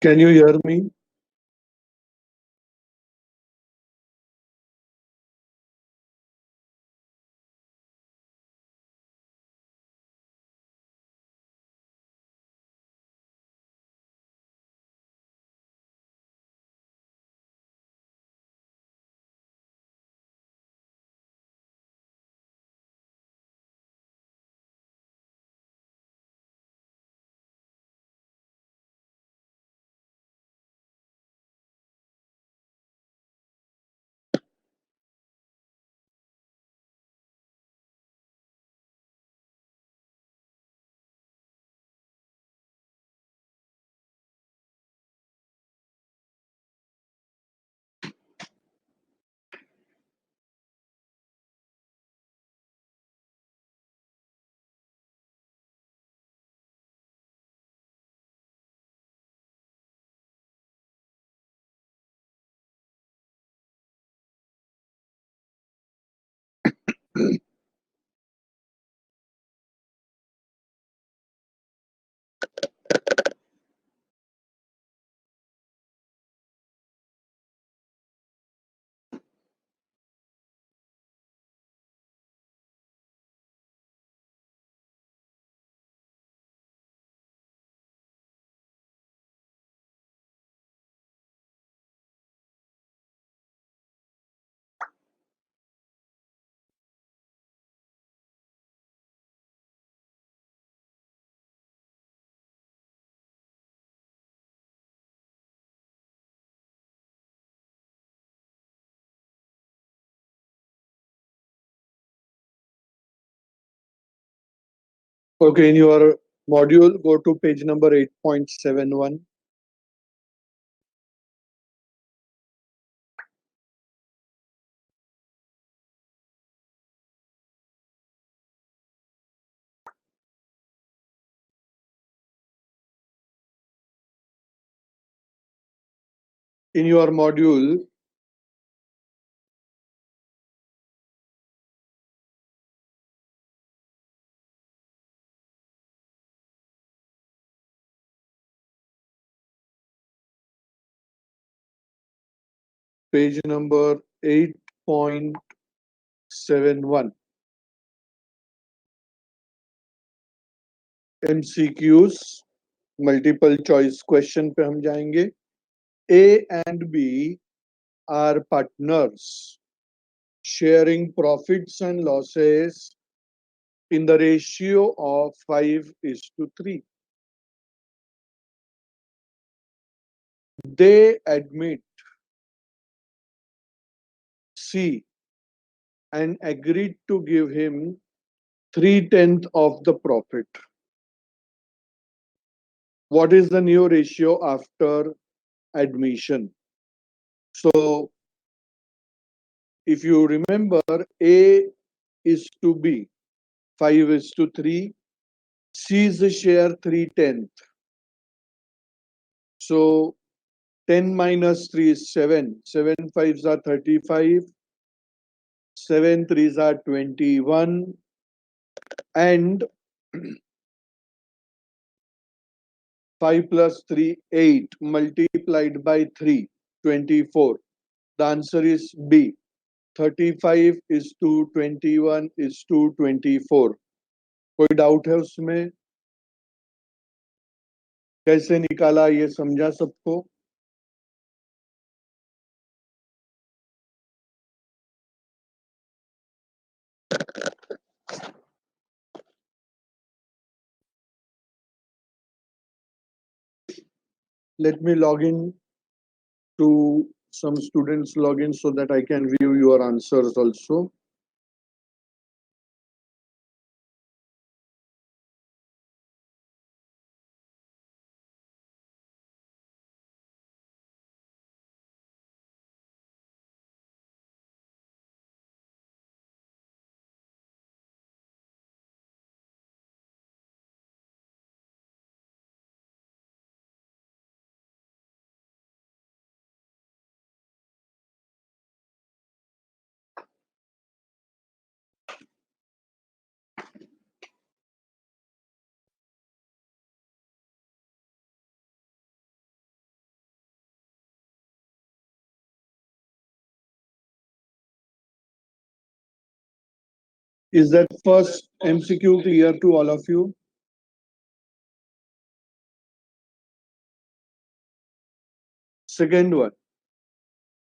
Can you hear me? Okay, in your module, go to page number 8.71. In your module, page number 8.71. MCQs, multiple choice question पे हम जाएंगे. A and B are partners sharing profits and losses in the ratio of 5:3. They admit C and agreed to give him 3/10 of the profit. What is the new ratio after admission? So, if you remember, A is to B, 5:3. C's share 3/10. So, 10 minus 3 is 7. 7 5s are 35. 7 3s are 21. And 5 plus 3, 8 multiplied by 3, 24. The answer is B. 35 is to 21 is to 24. कोई doubt है उसमें? कैसे निकाला ये समझा सबको? Let me log in to some students log in so that I can view your answers also. Is that first MCQ clear to all of you? Second one,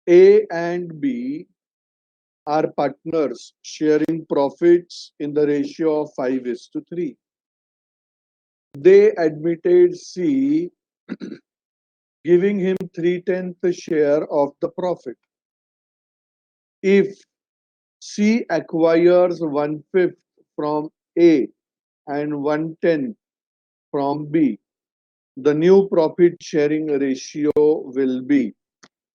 A and B are partners sharing profits in the ratio of 5:3. They admitted C, giving him 3/10 share of the profit. If C acquires 1/5 from A and 1/10 from B, the new profit sharing ratio will be.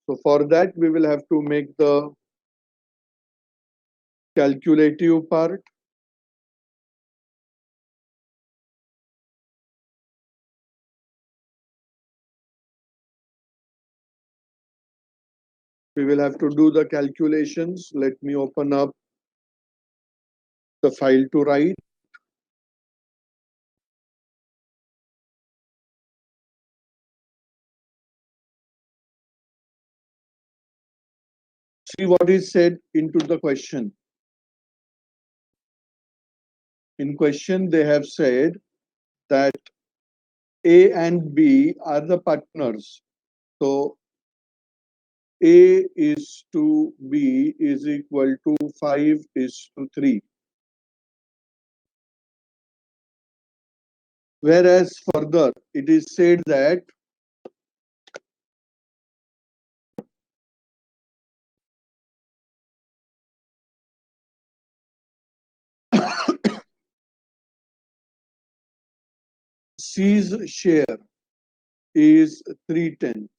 So for that, we will have to make the calculative part. We will have to do the calculations. Let me open up the file to write. See what is said into the question. In question, they have said that A and B are the partners. So A is to B is equal to 5:3. Whereas further, it is said that C's share is 3/10.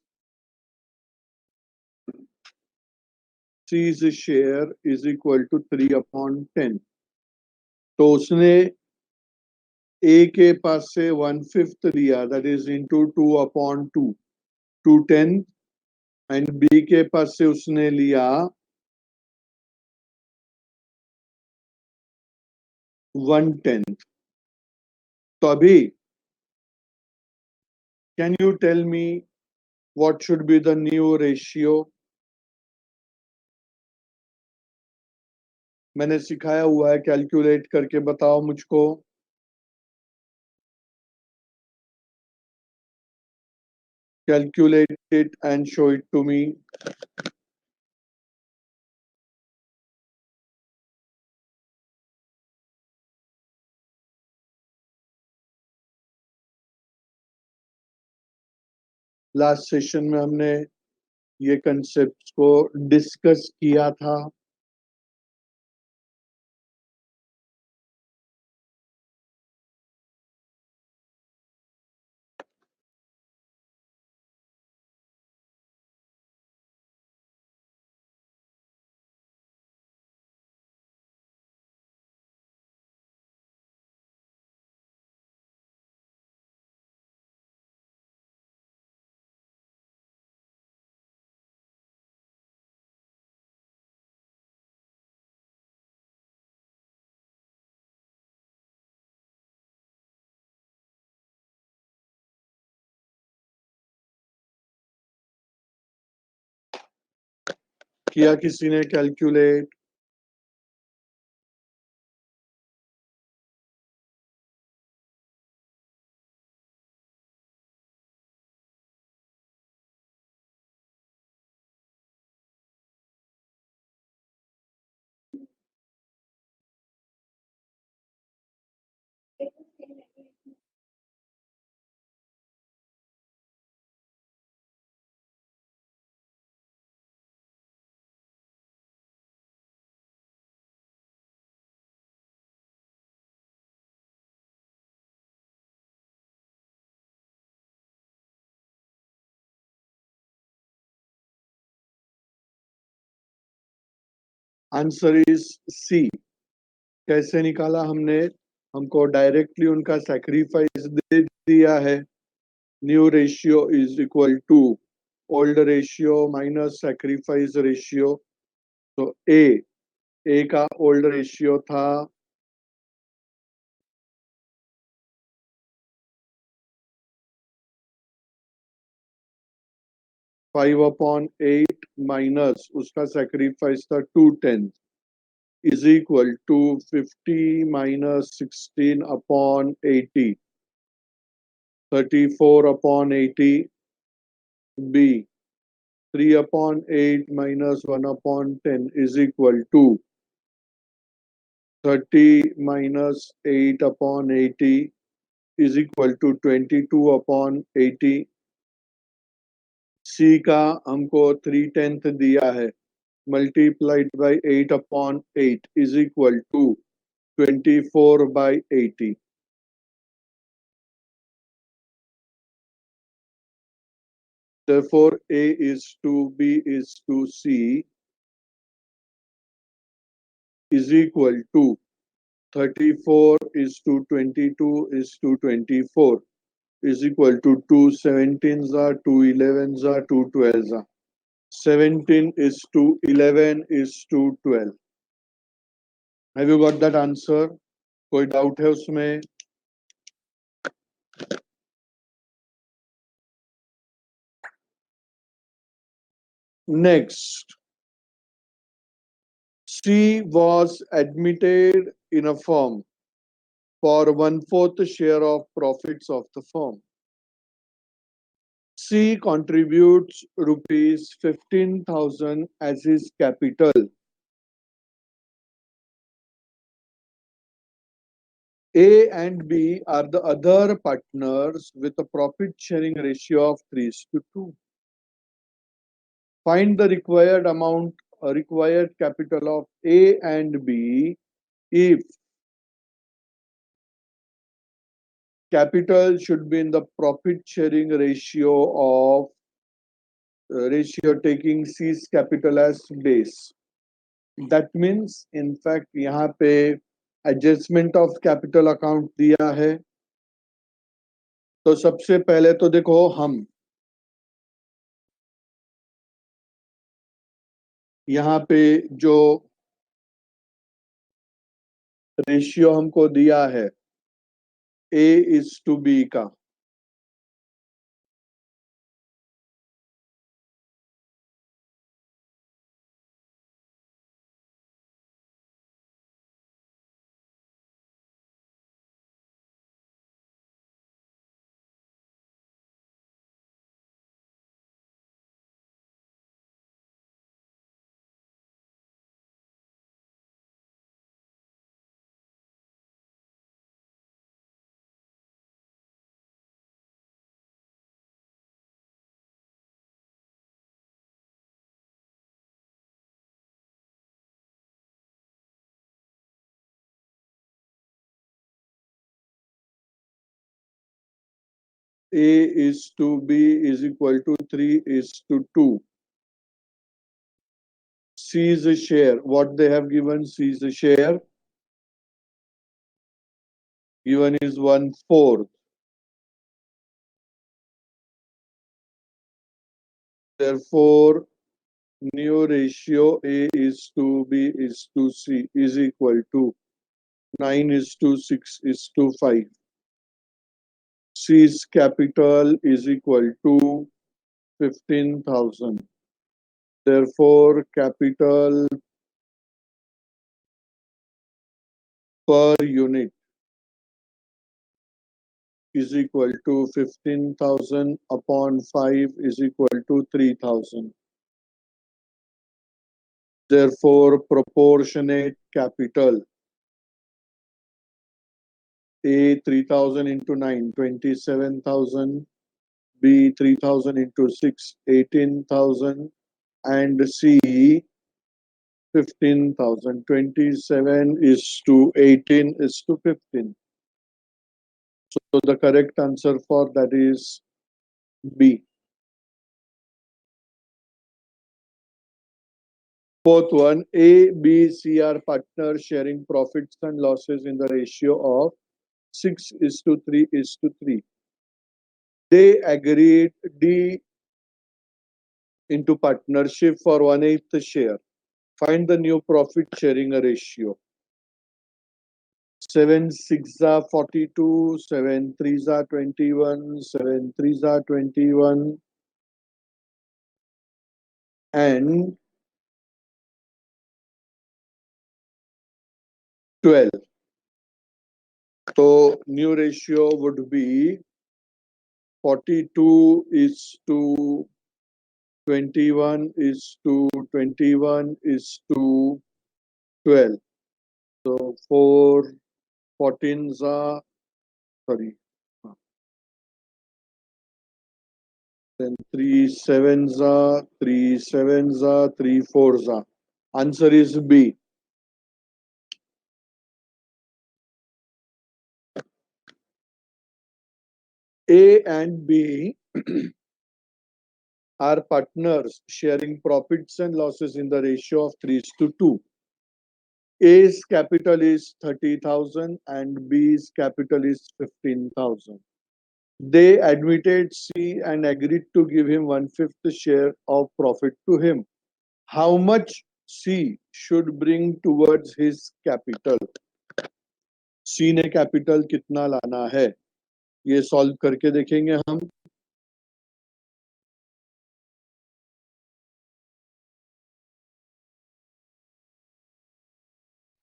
C's share is equal to 3/10. तो उसने A के पास से 1/5 लिया, that is into 2/2, 2/10, and B के पास से उसने लिया 1/10. तो अभी can you tell me what should be the new ratio? मैंने सिखाया हुआ है, कैलकुलेट करके बताओ मुझको. Calculate it and show it to me. Last session में हमने ये कंसेप्ट को डिस्कस किया था. किया किसी ने कैलकुलेट? आंसर इज सी. कैसे निकाला हमने? हमको डायरेक्टली उनका सैक्रिफाइस दे दिया है. New ratio is equal to old ratio minus sacrifice ratio. तो ए का ओल्ड रेशियो था 5/8 माइनस उसका सैक्रिफाइस था 2/10. is equal to 50 minus 16 upon 80. 34 upon 80. B. 3 upon 8 minus 1 upon 10 is equal to 30 minus 8 upon 80 is equal to 22 upon 80. C का हमको 3/10 दिया है, multiplied by 8 upon 8 is equal to 24 by 80. Therefore, A is to B is to C is equal to 34 is to 22 is to 24 is equal to 2 17s are 2 11s are 2 12s are 17 is to 11 is to 12. Have you got that answer? कोई doubt है उसमें? Next, C was admitted in a firm for 1/4 share of profits of the firm. C contributes rupees 15,000 as his capital. A and B are the other partners with a profit sharing ratio of 3:2. Find the required amount, required capital of A and B if capital should be in the profit sharing ratio of ratio taking C's capital as base. That means in fact यहाँ पे adjustment of capital account दिया है. तो सबसे पहले तो देखो हम यहाँ पे जो रेशियो हमको दिया है A is to B का, A is to B is equal to 3 is to 2. C is a share. What they have given C is a share. Given is 1/4. Therefore, new ratio A is to B is to C is equal to 9 is to 6 is to 5. C's capital is equal to 15,000. Therefore, capital per unit is equal to 15,000 upon 5 is equal to 3,000. Therefore, proportionate capital A 3,000 into 9, 27,000. B 3,000 into 6, 18,000. And C 15,000. 27 is to 18 is to 15. So the correct answer for that is B. Fourth one, A, B, C are partners sharing profits and losses in the ratio of 6 is to 3 is to 3. They agreed D into partnership for 1/8 share. Find the new profit sharing ratio. 7 6 are 42, 7 3 are 21, 7 3 are 21, and 12. So new ratio would be 42 is to 21 is to 21 is to 12. So 4 14s are, sorry, then 3 7s are, 3 7s are, 3 4s are. Answer is B. A and B are partners sharing profits and losses in the ratio of 3:2. A's capital is 30,000 and B's capital is 15,000. They admitted C and agreed to give him 1/5 share of profit to him. How much C should bring towards his capital? C ने capital कितना लाना है, ये solve करके देखेंगे हम.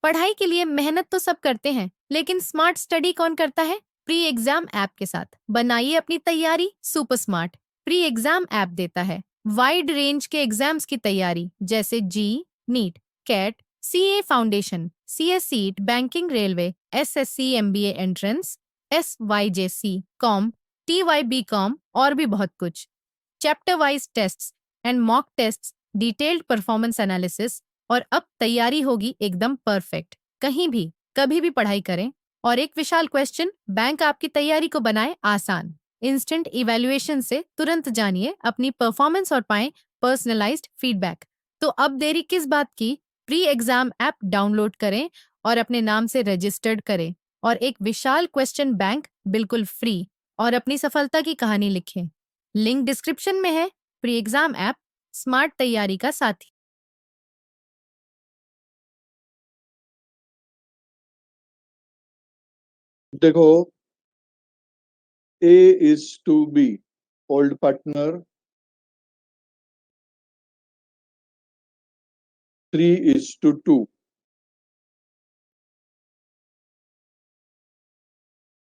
पढ़ाई के लिए मेहनत तो सब करते हैं, लेकिन स्मार्ट स्टडी कौन करता है? प्री एग्जाम ऐप के साथ बनाइए अपनी तैयारी super smart. Pre exam app देता है वाइड रेंज के एग्जाम्स की तैयारी, जैसे JEE, NEET, CAT, CA foundation, CSEET, banking, railway, SSC, MBA entrance, SYJC, com, TYB com और भी बहुत कुछ। Chapter wise tests and mock tests, detailed performance analysis, और अब तैयारी होगी एकदम परफेक्ट। कहीं भी कभी भी पढ़ाई करें, और एक विशाल क्वेश्चन बैंक आपकी तैयारी को बनाए आसान। इंस्टेंट इवैल्यूएशन से तुरंत जानिए अपनी परफॉर्मेंस और पाएं पर्सनलाइज्ड फीडबैक। तो अब देरी किस बात की? प्री एग्जाम ऐप डाउनलोड करें और अपने नाम से रजिस्टर्ड करें, और एक विशाल क्वेश्चन बैंक बिल्कुल फ्री, और अपनी सफलता की कहानी लिखें। लिंक डिस्क्रिप्शन में है। प्री एग्जाम ऐप स्मार्ट तैयारी का साथी। देखो, A is to B, old partner. 3:2.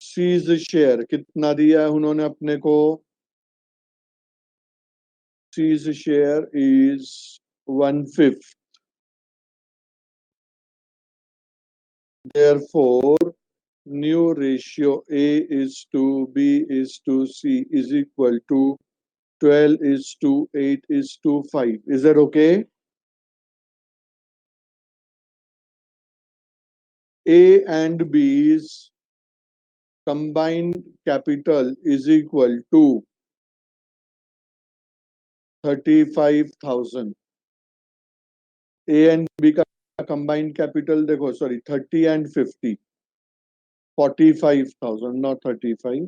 C's share कितना दिया है उन्होंने अपने को? C's share is 1/5. Therefore, new ratio A is to B is to C is equal to 12 is to 8 is to 5. Is that okay? A and B's combined capital is equal to 35,000. A and B का combined capital देखो, sorry, 30 and 50. 45,000, not 35.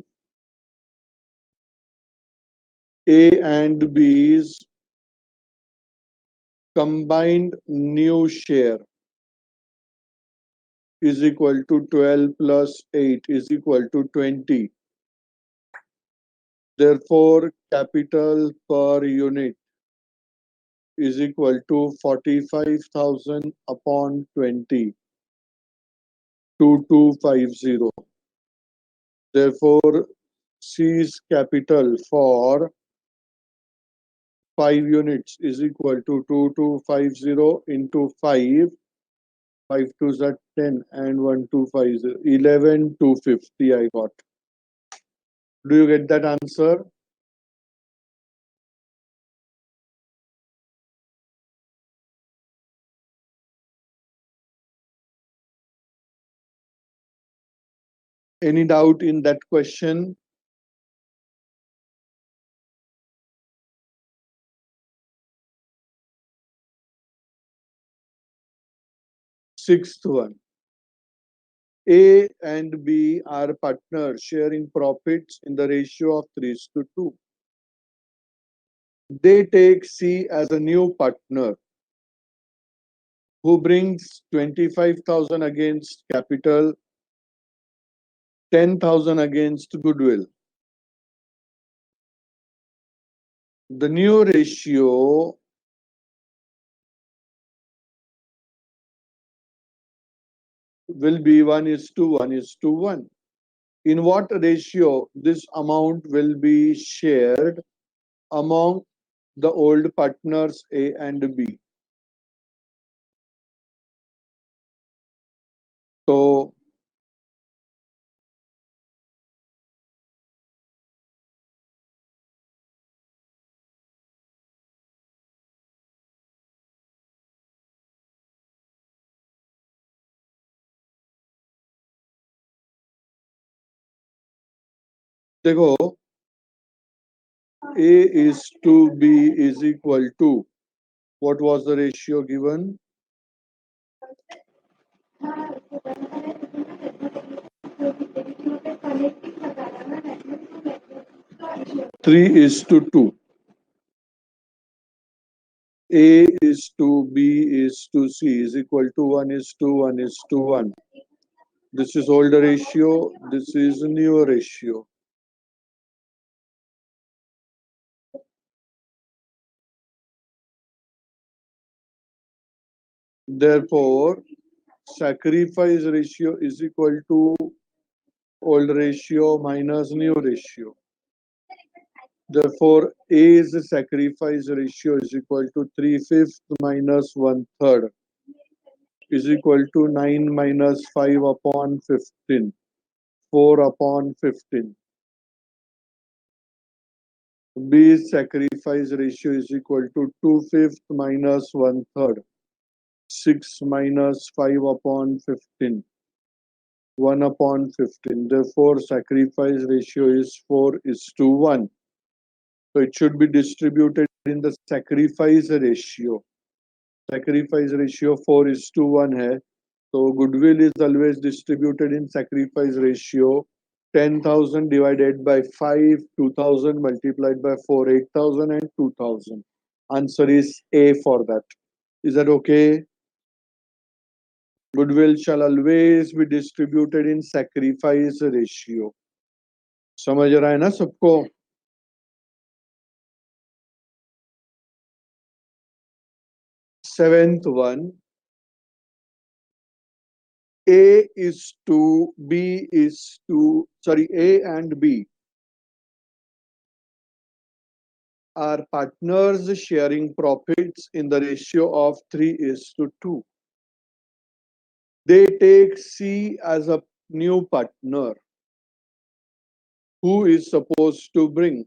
A and B's combined new share is equal to 12 plus 8 is equal to 20. Therefore, capital per unit is equal to 45,000 upon 20, 2250. Therefore, C's capital for 5 units is equal to 2250 into 5. 5 2s are 10 and 1250. 11,250 I got. Do you get that answer? Any doubt in that question? Sixth one. A and B are partners sharing profits in the ratio of 3:2. They take C as a new partner who brings 25,000 against capital, 10,000 against goodwill. The new ratio will be 1:1:1. In what ratio this amount will be shared among the old partners A and B? So देखो, A is to B is equal to, what was the ratio given? 3:2. A is to B is to C is equal to 1:1:1. This is older ratio, this is newer ratio. Therefore, sacrifice ratio is equal to old ratio minus new ratio. Therefore, A's sacrifice ratio is equal to 3/5 minus 1/3 is equal to 9 minus 5 upon 15, 4 upon 15. B's sacrifice ratio is equal to 2/5 minus 1/3, 6 minus 5 upon 15, 1 upon 15. Therefore, sacrifice ratio is 4:1. So it should be distributed in the sacrifice ratio. Sacrifice ratio 4:1 है. So goodwill is always distributed in sacrifice ratio. 10,000 divided by 5, 2,000 multiplied by 4, 8,000 and 2,000. Answer is A for that. Is that okay? Goodwill shall always be distributed in sacrifice ratio. समझ रहा है ना सबको? Seventh one, A is to B is to, sorry, A and B are partners sharing profits in the ratio of 3:2. They take C as a new partner who is supposed to bring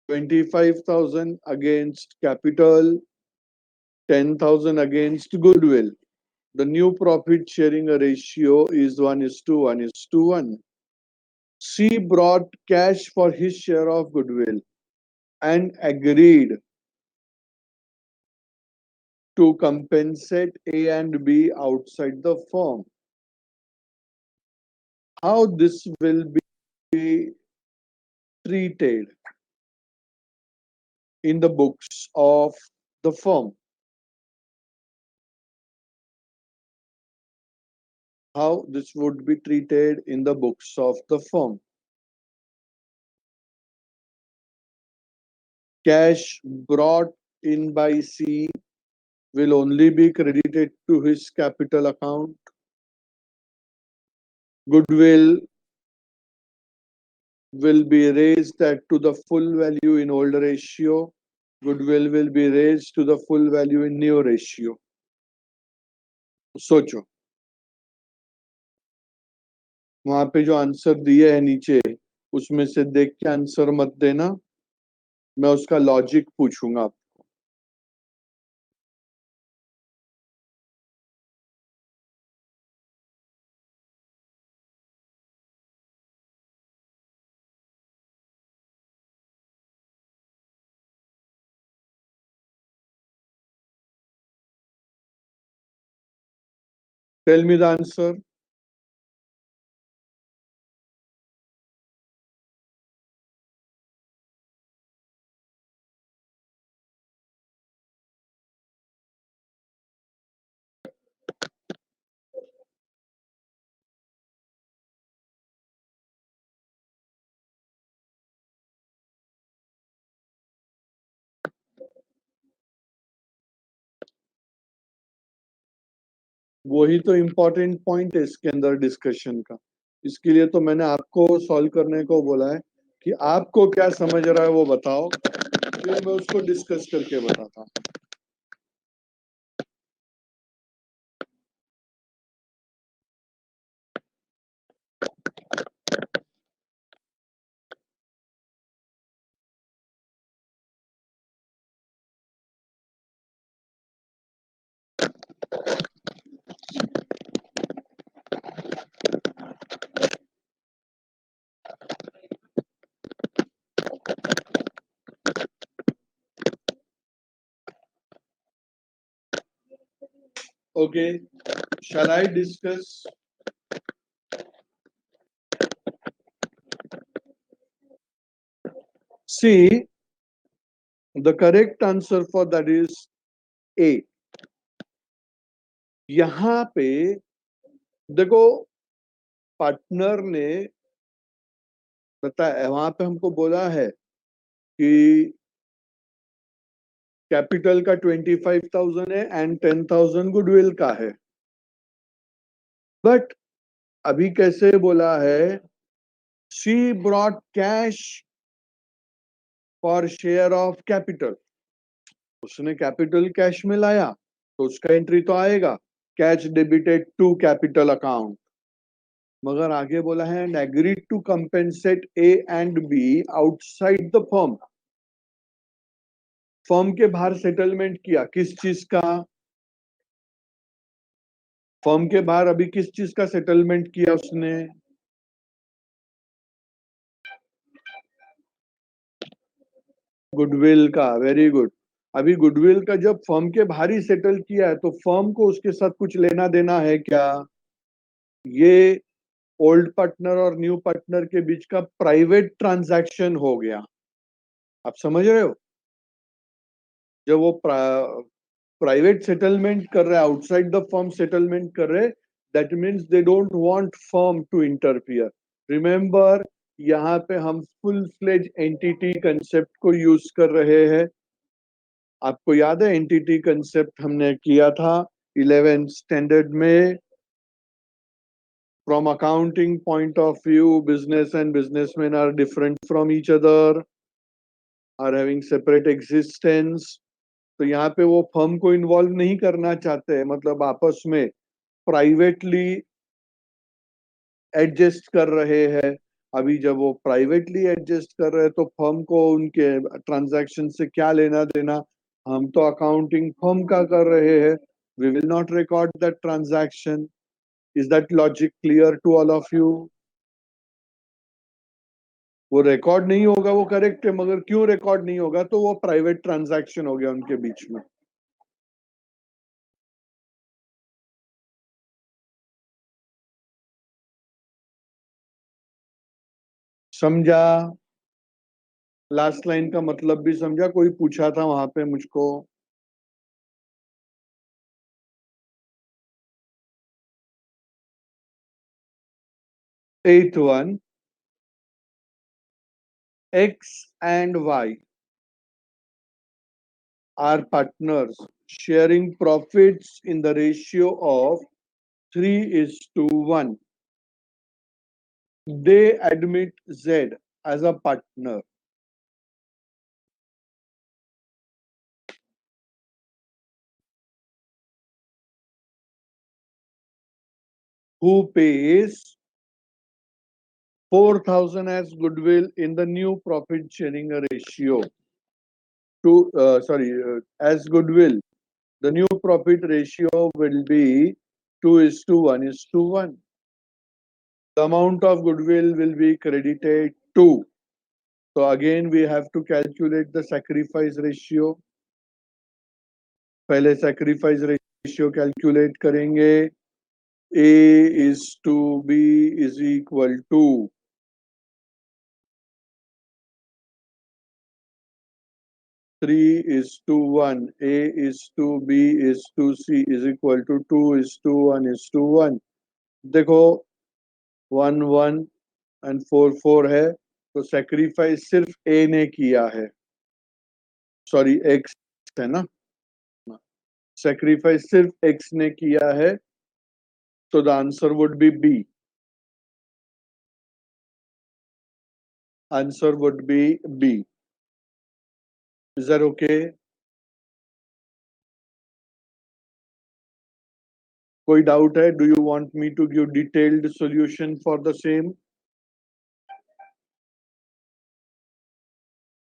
25,000 against capital, 10,000 against goodwill. The new profit sharing ratio is 1:1:1. C brought cash for his share of goodwill and agreed to compensate A and B outside the firm. How this will be treated in the books of the firm? How this would be treated in the books of the firm? Cash brought in by C will only be credited to his capital account. Goodwill will be raised at to the full value in old ratio. Goodwill will be raised to the full value in new ratio. सोचो, वहां पे जो answer दिए है नीचे उसमें से देख के आंसर मत देना, मैं उसका लॉजिक पूछूंगा. Tell me the answer. वही तो इम्पोर्टेंट पॉइंट है इसके अंदर डिस्कशन का। इसके लिए तो मैंने आपको सॉल्व करने को बोला है कि आपको क्या समझ रहा है वो बताओ, फिर मैं उसको डिस्कस करके बताता हूँ। Okay, shall I discuss? See, the correct answer for that is A. यहाँ पे देखो, पार्टनर ने बताया, वहां पे हमको बोला है कि कैपिटल का 25,000 है एंड 10,000 गुडविल का है। बट अभी कैसे बोला है, she brought cash for share of capital, उसने कैपिटल कैश में लाया तो उसका एंट्री तो आएगा, cash debited to capital account. मगर आगे बोला है and agreed to compensate A and B outside the firm, firm के बाहर सेटलमेंट किया, किस चीज का? फर्म के बाहर अभी किस चीज का सेटलमेंट किया उसने? गुडविल का। Very good. अभी गुडविल का जब फर्म के बाहर ही सेटल किया है तो फर्म को उसके साथ कुछ लेना देना है क्या? ये ओल्ड पार्टनर और न्यू पार्टनर के बीच का प्राइवेट ट्रांजैक्शन हो गया। आप समझ रहे हो? जब वो प्राइवेट सेटलमेंट कर रहे हैं, आउटसाइड द फर्म सेटलमेंट कर रहे, that means they don't want firm to interfere. Remember, यहाँ पे हम फुल फ्लेज एंटिटी कंसेप्ट को यूज कर रहे हैं। आपको याद है एंटिटी कंसेप्ट हमने किया था 11th स्टैंडर्ड में। From accounting point of view, business and businessmen are different from each other, are having separate existence. तो यहाँ पे वो फर्म को इन्वॉल्व नहीं करना चाहते हैं, मतलब आपस में प्राइवेटली एडजस्ट कर रहे हैं। अभी जब वो प्राइवेटली एडजस्ट कर रहे हैं तो फर्म को उनके ट्रांजैक्शन से क्या लेना देना? हम तो अकाउंटिंग फर्म का कर रहे हैं, we will not record that transaction. Is that logic clear to all of you? वो रिकॉर्ड नहीं होगा, वो करेक्ट है, मगर क्यों रिकॉर्ड नहीं होगा? तो वो प्राइवेट ट्रांजैक्शन हो गया उनके बीच में। समझा? लास्ट लाइन का मतलब भी समझा? कोई पूछा था वहां पे मुझको। 8th one, X and Y are partners sharing profits in the ratio of 3:1. They admit Z as a partner. Who pays 4,000 as goodwill in the new profit sharing ratio? As goodwill, the new profit ratio will be 2:1:1. The amount of goodwill will be credited to. So again, we have to calculate the sacrifice ratio. पहले sacrifice ratio calculate करेंगे. A is to B is equal to 3:1. A is to B is to C is equal to 2:1:1. देखो 1 1 and 4 4 है, तो sacrifice सिर्फ ए ने किया है, sorry x है ना, सेक्रीफाइस सिर्फ एक्स ने किया है, So the answer would be B. Answer would be B. Is that okay? कोई doubt है? Do you want me to give detailed solution for the same?